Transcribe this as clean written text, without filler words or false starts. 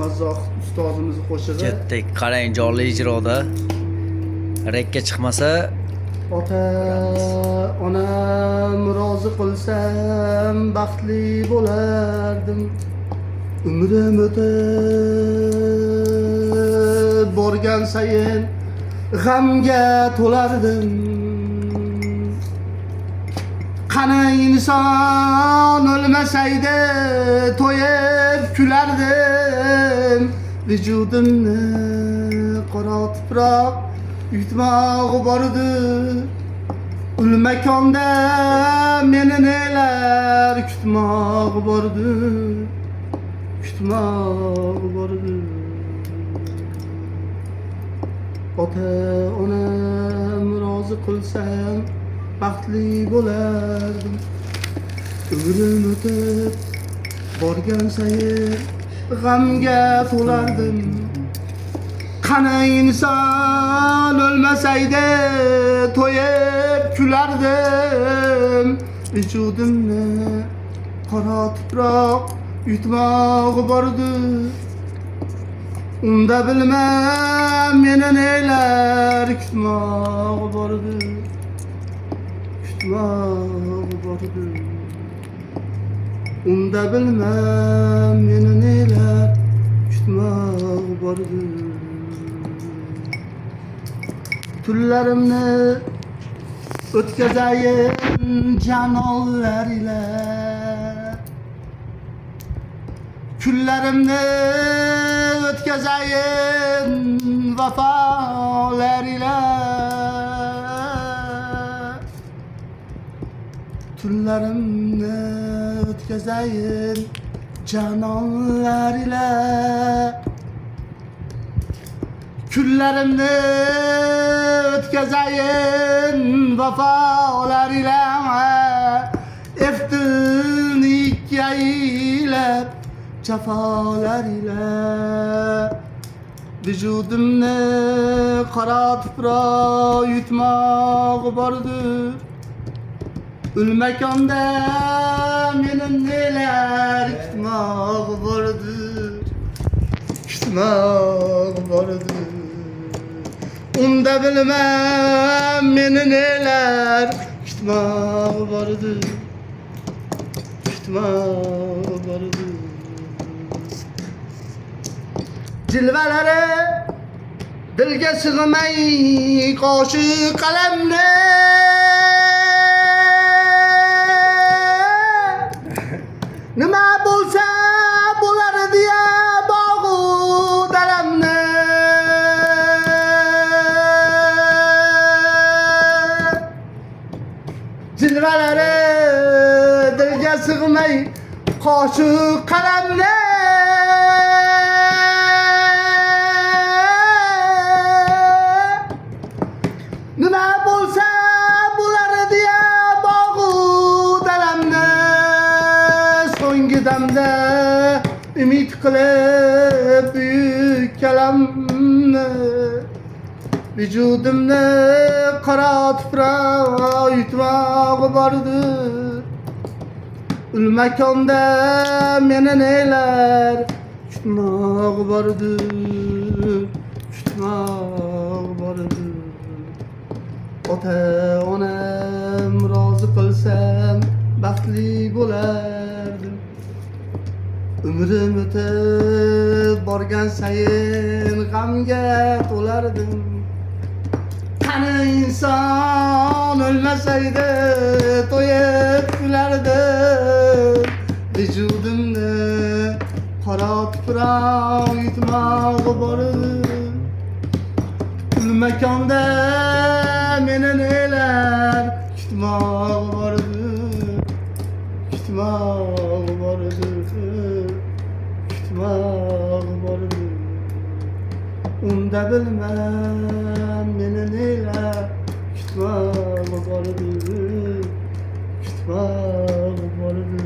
Mazzoh ustozimiz qo'shig'i. Ketdik. Qarang, jonli ijroda. Rekka chiqmasa Ota onam rozi qilsam baxtli bo'lardim. Umrim o'tib borgan sayin g'amga to'lardim. Qani inson o'lmasaydi to'yib kulardim. Vujudimni qora tuproq yutmog'i bordi. Ul makonda meni nelar kutmog'i bordi. Kutmog'i bordi. Ota onam rozi qilsam baxtli bo'lardim. Umrim o'tib borgan sayin g'amga to'lardim. Qani inson o'lmasaydi to'yib kulardim. Vujudimni qora tuproq yutmog'i bordi. Unda bilmam meni nelar kutmog'i bordi. Kutmog'i bordi. Unda bilmam meni nelar kutmog'i bordi. Tunlarimni o'tkazayin janonlar ila. Kunlarimni o'tkazayin vafolar ila. Tunlarimni o'tkazayin janonlar ila. Kunlarimni o'tkazayin vafolar ila. Eftirni ikki aylab jafolar ila. Vujudimni qora tuproq yutmog'i bordi. Ul makonda meni nelar kutmog'i bordi. Kutmog'i bordi. Unda bilmam meni nelar kutmog'i bordi. Kutmog'i bordi. Jilvalari dilga sig'may qoshi qalamni. Nima bo'lsa bo'lar deya bog'u dalamni. Jilvalari dilga sig'may qoshi qalamni. Nima bo'lsa bo'lar deya bog'u dalamni. So'nggi damda umid qilib buyuk kalamni. Vujudimni qora tuproq yutmog'i bordi. Ul makonda meni nelar kutmog'i bordi. Kutmog'i bordi. Ota onam rozi qilsam baxtli bo'lardim. Umrim o'tib borgan sayin g'amga to'lardim. Qani inson o'lmasaydi to'yib kulardim. Vujudimni qora tuproq yutmog'i bordi. Ul makonda meni nelar kutmog'i bordi. Kutmog'i bordi. Kutmog'i bordi. Unda bilmam meni nelar kutmog'i bordi. Kutmog'i bordi.